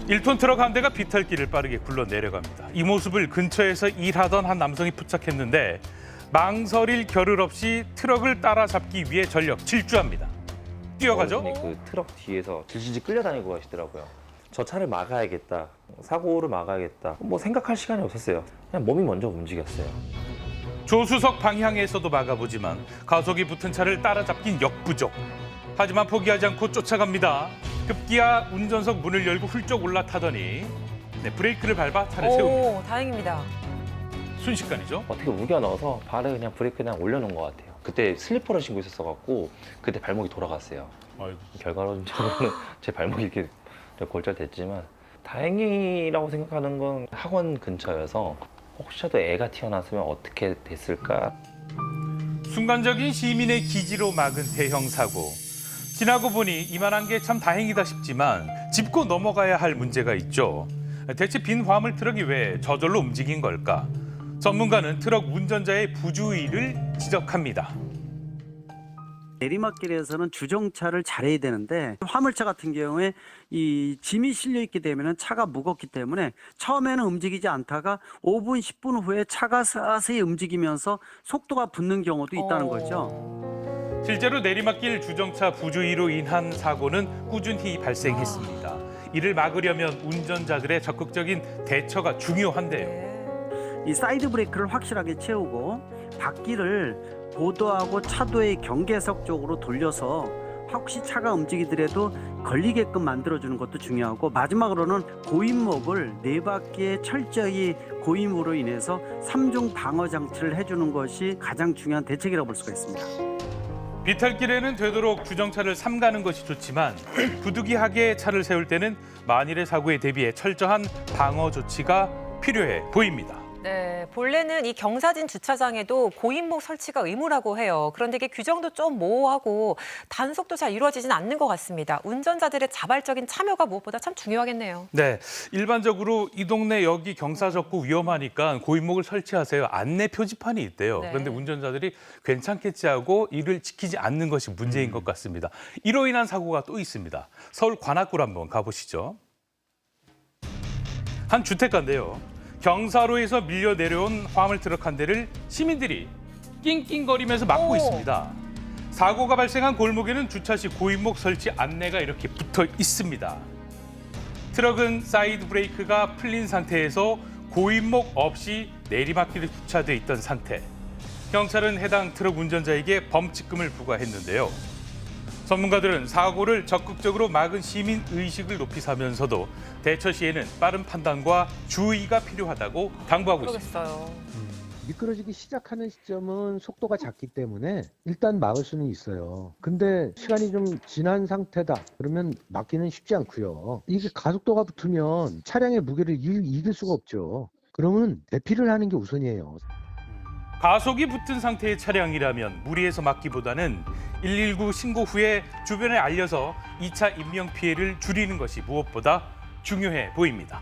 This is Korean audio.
1톤 트럭 한 대가 비탈길을 빠르게 굴러 내려갑니다. 이 모습을 근처에서 일하던 한 남성이 포착했는데 망설일 겨를 없이 트럭을 따라잡기 위해 전력 질주합니다. 뛰어가죠? 그 트럭 뒤에서 질질 끌려다니고 가시더라고요. 저 차를 막아야겠다, 사고를 막아야겠다. 뭐 생각할 시간이 없었어요. 그냥 몸이 먼저 움직였어요. 조수석 방향에서도 막아보지만 가속이 붙은 차를 따라잡긴 역부족. 하지만 포기하지 않고 쫓아갑니다. 급기야 운전석 문을 열고 훌쩍 올라타더니 브레이크를 밟아 차를 세웁니다. 오, 다행입니다. 순식간이죠. 어떻게 우겨 넣어서 발에 그냥 브레이크 그냥 올려놓은 것 같아요. 그때 슬리퍼를 신고 있었어갖고 그때 발목이 돌아갔어요. 아이고. 결과론적으로는 제 발목이 이렇게 골절됐지만 다행이라고 생각하는 건 학원 근처여서 혹시라도 애가 튀어나왔으면 어떻게 됐을까. 순간적인 시민의 기지로 막은 대형 사고. 지나고 보니 이만한 게 참 다행이다 싶지만 짚고 넘어가야 할 문제가 있죠. 대체 빈 화물 트럭이 왜 저절로 움직인 걸까? 전문가는 트럭 운전자의 부주의를 지적합니다. 내리막길에서는 주정차를 잘해야 되는데 화물차 같은 경우에 이 짐이 실려 있게 되면 차가 무겁기 때문에 처음에는 움직이지 않다가 5분, 10분 후에 차가 서서히 움직이면서 속도가 붙는 경우도 있다는 거죠. 실제로 내리막길 주정차 부주의로 인한 사고는 꾸준히 발생했습니다. 이를 막으려면 운전자들의 적극적인 대처가 중요한데요. 이 사이드 브레이크를 확실하게 채우고 바퀴를 보도하고 차도의 경계석 쪽으로 돌려서 혹시 차가 움직이더라도 걸리게끔 만들어주는 것도 중요하고, 마지막으로는 고인목을 네 바퀴에 철저히 고임으로 인해서 3중 방어 장치를 해주는 것이 가장 중요한 대책이라고 볼 수가 있습니다. 비탈길에는 되도록 주정차를 삼가는 것이 좋지만 부득이하게 차를 세울 때는 만일의 사고에 대비해 철저한 방어 조치가 필요해 보입니다. 네, 본래는 이 경사진 주차장에도 고인목 설치가 의무라고 해요. 그런데 이게 규정도 좀 모호하고 단속도 잘 이루어지진 않는 것 같습니다. 운전자들의 자발적인 참여가 무엇보다 참 중요하겠네요. 네, 일반적으로 이 동네 여기 경사졌고 위험하니까 고인목을 설치하세요. 안내 표지판이 있대요. 네. 그런데 운전자들이 괜찮겠지 하고 이를 지키지 않는 것이 문제인 것 같습니다. 이로 인한 사고가 또 있습니다. 서울 관악구로 한번 가보시죠. 한 주택가인데요. 경사로에서 밀려 내려온 화물트럭 한 대를 시민들이 낑낑거리면서 막고 있습니다. 사고가 발생한 골목에는 주차 시 고인목 설치 안내가 이렇게 붙어 있습니다. 트럭은 사이드 브레이크가 풀린 상태에서 고인목 없이 내리막길에 주차돼 있던 상태. 경찰은 해당 트럭 운전자에게 범칙금을 부과했는데요. 전문가들은 사고를 적극적으로 막은 시민 의식을 높이 사면서도 대처 시에는 빠른 판단과 주의가 필요하다고 당부하고 있습니다. 그러겠어요. 미끄러지기 시작하는 시점은 속도가 작기 때문에 일단 막을 수는 있어요. 근데 시간이 좀 지난 상태다 그러면 막기는 쉽지 않고요. 이게 가속도가 붙으면 차량의 무게를 이길 수가 없죠. 그러면 대피를 하는 게 우선이에요. 가속이 붙은 상태의 차량이라면 무리해서 막기보다는 119 신고 후에 주변에 알려서 2차 인명피해를 줄이는 것이 무엇보다 중요해 보입니다.